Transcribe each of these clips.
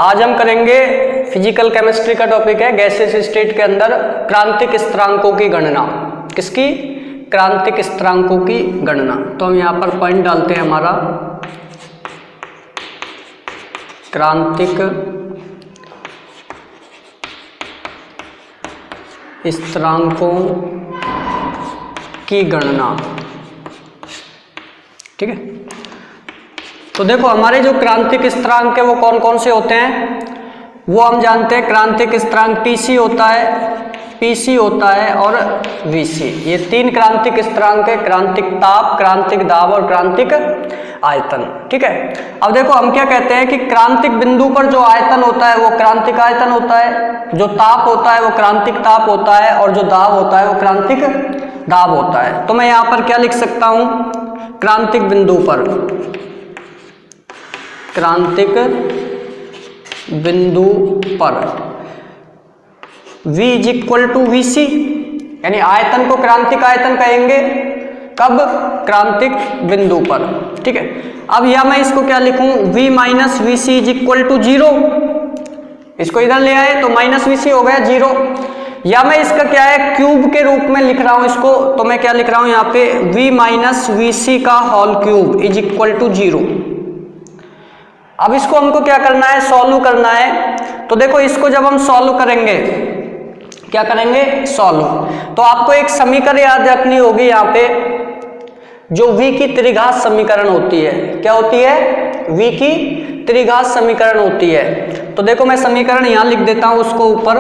आज हम करेंगे फिजिकल केमिस्ट्री का टॉपिक है गैसियस स्टेट के अंदर क्रांतिक स्थिरांकों की गणना। किसकी? क्रांतिक स्थिरांकों की गणना। तो हम यहाँ पर पॉइंट डालते हैं हमारा क्रांतिक स्थिरांकों की गणना। ठीक है, तो देखो हमारे जो क्रांतिक स्थिरांक है वो कौन कौन से होते हैं वो हम जानते हैं। क्रांतिक स्थिरांक टीसी होता है, पीसी होता है और वीसी। ये तीन क्रांतिक स्थिरांक है, क्रांतिक ताप, क्रांतिक दाब और क्रांतिक आयतन। ठीक है, अब देखो हम क्या कहते हैं कि क्रांतिक बिंदु पर जो आयतन होता है वो क्रांतिक आयतन होता है, जो ताप होता है वो क्रांतिक ताप होता है और जो दाब होता है वो क्रांतिक दाब होता है। तो मैं यहाँ पर क्या लिख सकता हूँ? क्रांतिक बिंदु पर, क्रांतिक बिंदु पर V is equal to VC, यानी आयतन को क्रांतिक आयतन कहेंगे कब? क्रांतिक बिंदु पर। ठीक है, अब या मैं इसको क्या लिखूं? V minus VC is equal to 0। इसको इधर ले आए तो माइनस VC हो गया 0। या मैं इसका क्या है क्यूब के रूप में लिख रहा हूं इसको, तो मैं क्या लिख रहा हूं यहाँ पे V माइनस VC का whole cube is equal to 0। अब इसको हमको क्या करना है? सॉल्व करना है। तो देखो इसको जब हम सॉल्व करेंगे, क्या करेंगे? सॉल्व। तो आपको एक समीकरण याद रखनी होगी यहाँ पे, जो V की त्रिघात समीकरण होती है। क्या होती है? V की त्रिघात समीकरण होती है। तो देखो मैं समीकरण यहाँ लिख देता हूँ उसको ऊपर,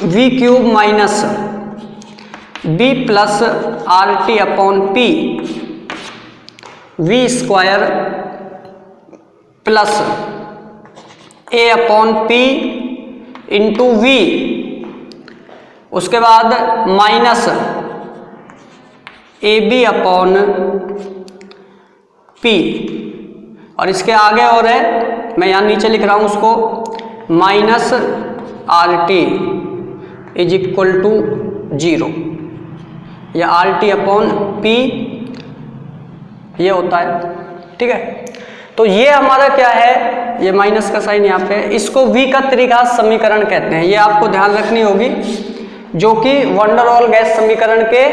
V cube minus B plus RT upon P V square plus A upon P into V, उसके बाद माइनस AB अपॉन P, और इसके आगे और है, मैं यहाँ नीचे लिख रहा हूँ उसको, minus RT is equal to 0, या RT अपॉन P ये होता है। ठीक है, तो ये हमारा क्या है? ये माइनस का साइन यहाँ पे है, इसको V का त्रिघात समीकरण कहते हैं। ये आपको ध्यान रखनी होगी, जो कि वंडर वॉल गैस समीकरण के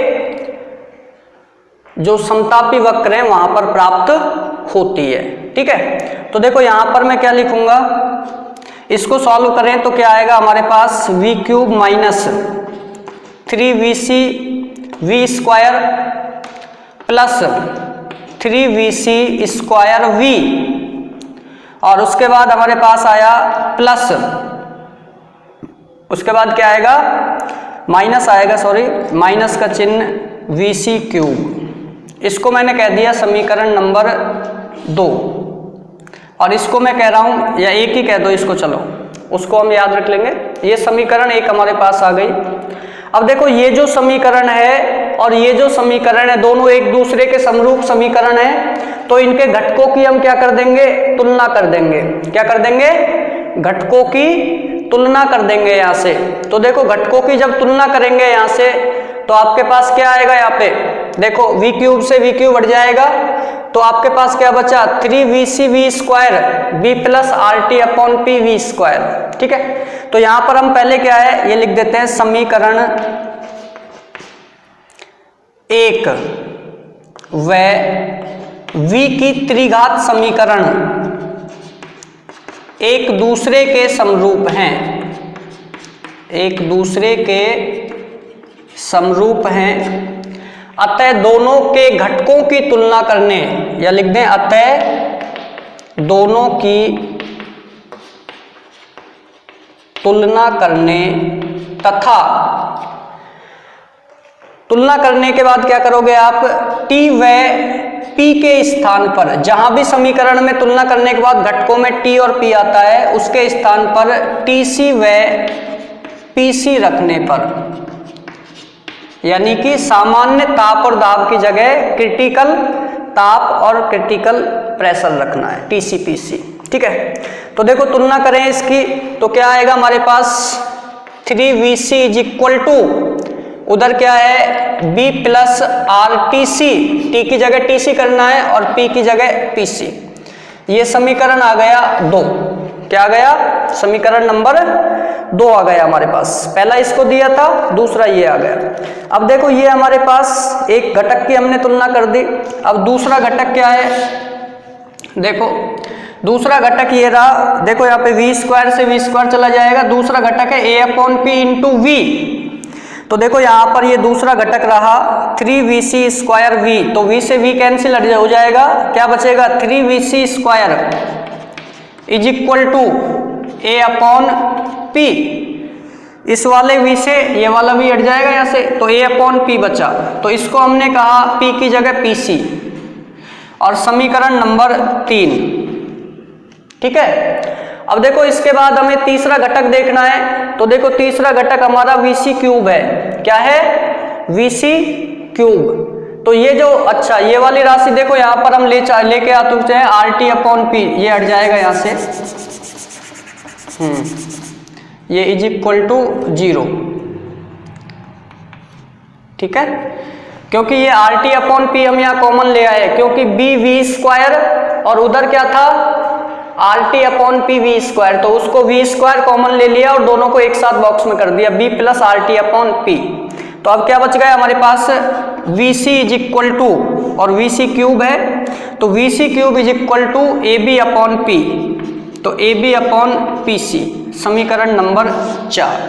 जो समतापी वक्र हैं वहां पर प्राप्त होती है। ठीक है, तो देखो यहां पर मैं क्या लिखूंगा, इसको सॉल्व करें तो क्या आएगा हमारे पास? V cube minus 3VC V square plus 3VC square V, और उसके बाद हमारे पास आया प्लस, उसके बाद क्या आएगा? माइनस आएगा, सॉरी माइनस का चिन्ह VC क्यूब। इसको मैंने कह दिया समीकरण नंबर 2, और इसको मैं कह रहा हूं, या एक ही कह दो इसको, चलो उसको हम याद रख लेंगे। ये समीकरण एक हमारे पास आ गई। अब देखो ये जो समीकरण है और ये जो समीकरण है दोनों एक दूसरे के समरूप समीकरण है, तो इनके घटकों की हम क्या कर देंगे? तुलना कर देंगे। क्या कर देंगे? घटकों की तुलना कर देंगे यहाँ से। तो देखो घटकों की जब तुलना करेंगे यहाँ से, तो आपके पास क्या आएगा? यहाँ पे देखो V क्यूब से V क्यूब बढ़ जाएगा, तो आपके पास क्या बचा? 3VC V square B plus RT upon P V square. ठीक है, तो यहां पर हम पहले क्या है ये लिख देते हैं, समीकरण 1 व V की त्रिघात समीकरण एक दूसरे के समरूप हैं, एक दूसरे के समरूप हैं, अतः दोनों के घटकों की तुलना करने, या लिख दें अतः दोनों की तुलना करने तथा तुलना करने के बाद क्या करोगे आप? T व P के स्थान पर, जहां भी समीकरण में तुलना करने के बाद घटकों में T और P आता है, उसके स्थान पर TC व PC रखने पर, यानी कि सामान्य ताप और दाब की जगह क्रिटिकल ताप और क्रिटिकल प्रेशर रखना है, TCPC। ठीक है, तो देखो तुलना करें इसकी, तो क्या आएगा हमारे पास? 3VC इज इक्वल टू, उधर क्या है? B प्लस RTC, T की जगह TC करना है और P की जगह PC। ये समीकरण आ गया 2। क्या आ गया, समीकरण नंबर 2 आ गया हमारे पास। पहला इसको दिया था, दूसरा ये आ गया। अब देखो ये हमारे पास एक घटक की हमने तुलना कर दी। अब दूसरा घटक क्या है, देखो दूसरा घटक ये रहा, देखो यहाँ पे v स्क्वायर से v स्क्वायर चला जाएगा। दूसरा घटक है a upon P into V. तो देखो यहाँ पर ये दूसरा घटक रहा 3vc स्क्वायर v, तो v से v कैंसिल हो जाएगा, क्या बचेगा 3vc square is equal to a upon P. इस वाले v से ये वाला v हट जाएगा यहाँ से, तो a अपॉन पी बचा। तो इसको हमने कहा p की जगह pc, और समीकरण नंबर 3, ठीक है। अब देखो इसके बाद हमें तीसरा घटक देखना है। तो देखो तीसरा घटक हमारा vc क्यूब है। क्या है, vc क्यूब। तो ये जो, अच्छा ये वाली राशि देखो यहाँ पर हम लेके आ चुके हैं RT अपॉन पी, ये हट जाएगा यहाँ से, ये इज इक्वल टू 0, ठीक है। क्योंकि ये RT अपॉन पी हम यहाँ कॉमन ले आए, क्योंकि b v स्क्वायर और उधर क्या था RT upon P V square, तो उसको v स्क्वायर कॉमन ले लिया और दोनों को एक साथ बॉक्स में कर दिया, b plus RT upon P. तो अब क्या बच गया हमारे पास, vc इज इक्वल टू, और vc क्यूब है तो vc cube is equal to ab upon P, तो ab अपॉन pc, समीकरण नंबर 4,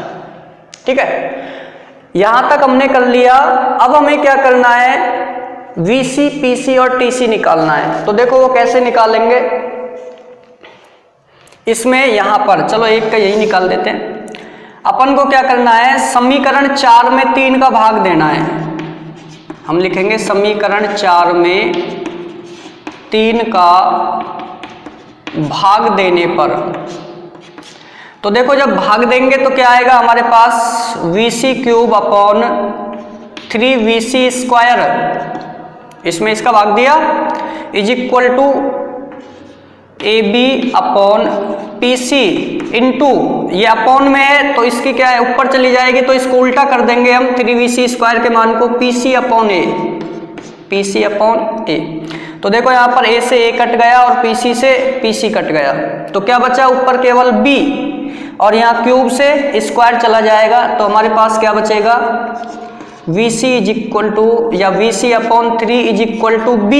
ठीक है। यहां तक हमने कर लिया। अब हमें क्या करना है, vc pc और tc निकालना है। तो देखो वो कैसे निकालेंगे, इसमें यहां पर चलो एक का यही निकाल देते हैं। अपन को क्या करना है, समीकरण 4 में 3 का भाग देना है। हम लिखेंगे समीकरण 4 में 3 का भाग देने पर, तो देखो जब भाग देंगे तो क्या आएगा हमारे पास, vc cube upon 3vc square, इसमें इसका भाग दिया, is equal to ab upon pc into, ये अपॉन में है तो इसकी क्या है ऊपर चली जाएगी, तो इसको उल्टा कर देंगे हम 3vc स्क्वायर के मान को pc upon a, pc upon a। तो देखो यहाँ पर a से a कट गया और pc से pc कट गया, तो क्या बचा ऊपर केवल b, और यहाँ क्यूब से स्क्वायर चला जाएगा, तो हमारे पास क्या बचेगा, vc इज इक्वल टू, या vc upon 3 is equal to b,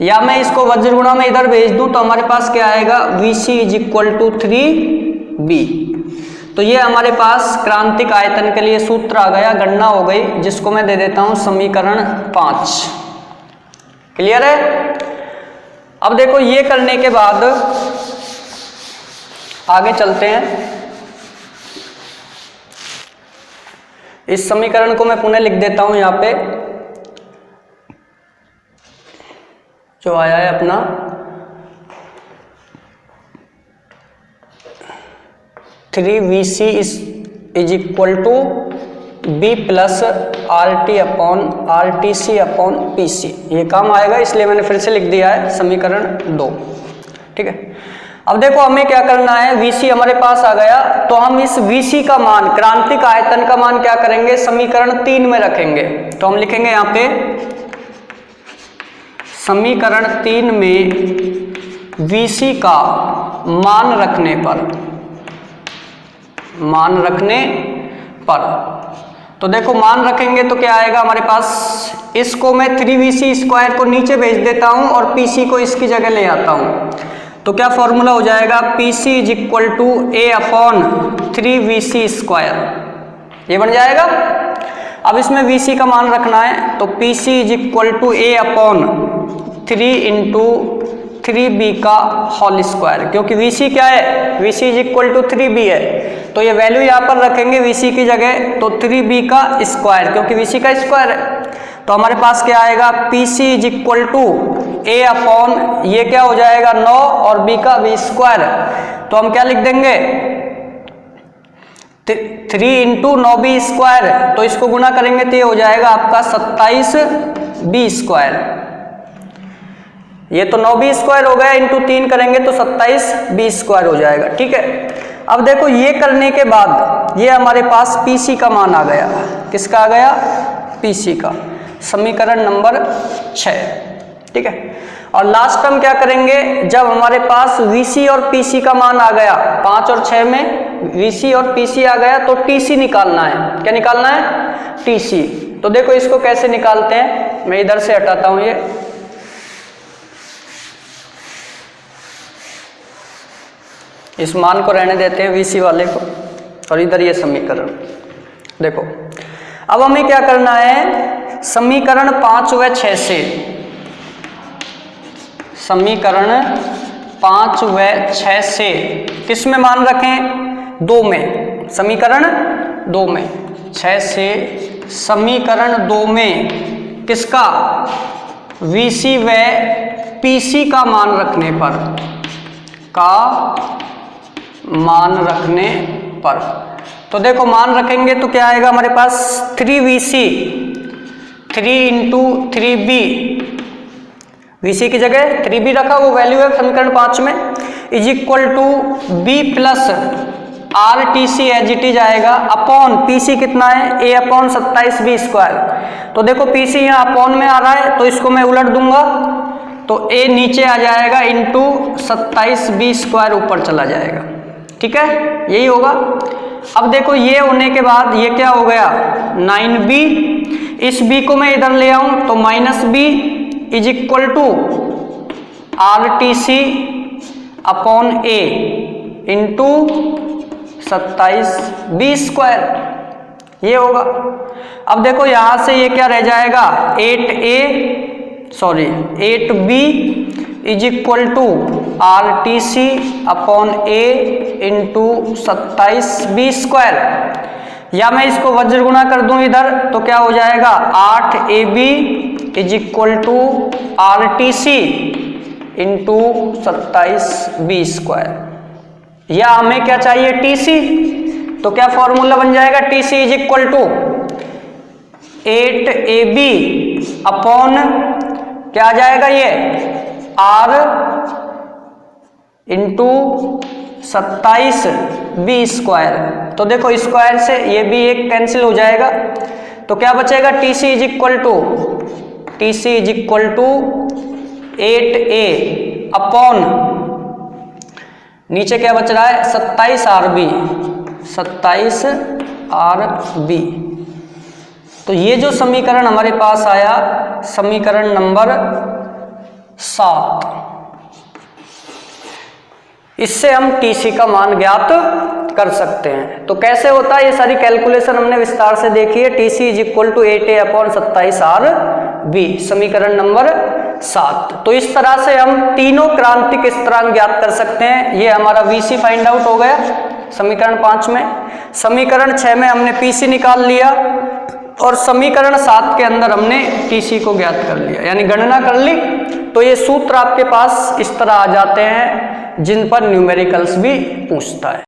या मैं इसको वज्र गुणा में इधर भेज दूं तो हमारे पास क्या आएगा, vc is equal to 3b। तो ये हमारे पास क्रांतिक आयतन के लिए सूत्र आ गया, गणना हो गई, जिसको मैं दे देता हूं समीकरण 5। क्लियर है। अब देखो ये करने के बाद आगे चलते हैं। इस समीकरण को मैं पुनः लिख देता हूं यहाँ पे, जो आया है अपना three VC is equal to B plus RT upon RTC upon PC, ये काम आएगा, इसलिए मैंने फिर से लिख दिया है समीकरण 2, ठीक है। अब देखो हमें क्या करना है, VC हमारे पास आ गया, तो हम इस VC का मान, क्रांतिक आयतन का मान क्या करेंगे, समीकरण 3 में रखेंगे। तो हम लिखेंगे यहाँ पे समीकरण 3 में VC का मान रखने पर, तो देखो मान रखेंगे तो क्या आएगा हमारे पास, इसको मैं 3VC स्क्वायर को नीचे भेज देता हूं और PC को इसकी जगह ले आता हूं, तो क्या फॉर्मूला हो जाएगा, PC is equal to A upon 3VC square, ये बन जाएगा। अब इसमें VC का मान रखना है, तो PC is equal to A upon 3 into 3B का होल स्क्वायर, क्योंकि VC क्या है, VC is equal to 3B है, तो ये वैल्यू यहाँ पर रखेंगे VC की जगह, तो 3B का स्क्वायर, क्योंकि VC का स्क्वायर है। तो हमारे पास क्या आएगा, PC is equal to A upon, ये क्या हो जाएगा 9 और B का B स्क्वायर, तो हम क्या लिख देंगे 3 इंटू 9B स्क्वायर, तो इसको गुना करेंगे तो ये हो जाएगा आपका 27B स्क्वायर, ये तो 9B स्क्वायर हो गया, इंटू 3 करेंगे तो 27B स्क्वायर हो जाएगा, ठीक है। अब देखो ये करने के बाद ये हमारे पास PC का मान आ गया, किसका आ गया, PC का, समीकरण नंबर 6, ठीक है। और लास्ट हम क्या करेंगे, जब हमारे पास VC और PC का मान आ गया 5 और 6 में VC और PC आ गया तो TC निकालना है। क्या निकालना है? TC। तो देखो इसको कैसे निकालते हैं, मैं इधर से हटाता हूं ये, इस मान को रहने देते हैं VC वाले को, और इधर ये समीकरण। देखो अब हमें क्या करना है, समीकरण 5 व 6 से, समीकरण 5 व 6 से किस में मान रखें? 2 में, समीकरण 2 में। 6 से समीकरण 2 में किसका? VC व PC का मान रखने पर, मान रखने पर। तो देखो मान रखेंगे तो क्या आएगा हमारे पास, 3VC 3 इंटू 3B, VC की जगह 3B रखा, वो वैल्यू है समीकरण 5 में, is equal to B plus RTC as it is आएगा अपॉन PC कितना है, A अपॉन 27B स्क्वायर। तो देखो PC यहाँ अपॉन में आ रहा है तो इसको मैं उलट दूंगा तो A नीचे आ जाएगा इंटू 27B स्क्वायर ऊपर चला जाएगा। ठीक है, यही होगा। अब देखो ये होने के बाद ये क्या हो गया, 9B, इस B को मैं इधर ले आऊं तो -B is equal to RTC upon A into 27B square, ये होगा। अब देखो यहां से ये क्या रह जाएगा, 8B is equal to RTC upon A into 27B square, या मैं इसको वज्र गुणा कर दूं इधर तो क्या हो जाएगा, 8AB is equal to RTC into 27B square, या हमें क्या चाहिए, TC। तो क्या फॉर्मूला बन जाएगा, TC is equal to 8AB upon क्या आ जाएगा ये, R इंटू 27B स्क्वायर। तो देखो स्क्वायर से ये भी एक कैंसिल हो जाएगा तो क्या बचेगा, TC is equal to 8A upon नीचे क्या बच रहा है, 27RB। तो ये जो समीकरण हमारे पास आया, समीकरण नंबर 7, इससे हम TC का मान ज्ञात कर सकते हैं। तो कैसे होता है, ये सारी कैलकुलेशन हमने विस्तार से देखी है। TC is equal to 8A upon 27RB, समीकरण नंबर 7। तो इस तरह से हम तीनों क्रांतिक स्थिरांक ज्ञात कर सकते हैं। ये हमारा VC फाइंड आउट हो गया समीकरण 5 में। समीकरण 6 में हमने PC निकाल लिया और समीकरण 7 के अंदर हमने TC को ज्ञात कर लिया, यानी गणना कर ली। तो ये सूत्र आपके पास इस तरह आ जाते हैं जिन पर न्यूमेरिकल्स भी पूछता है।